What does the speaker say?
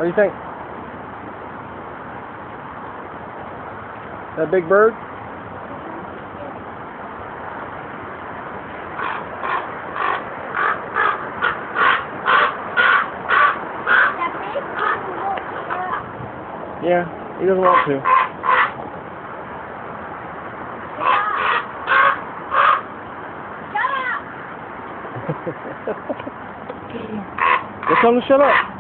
do you think? That big bird? Yeah, he doesn't want to. Just tell him to shut up.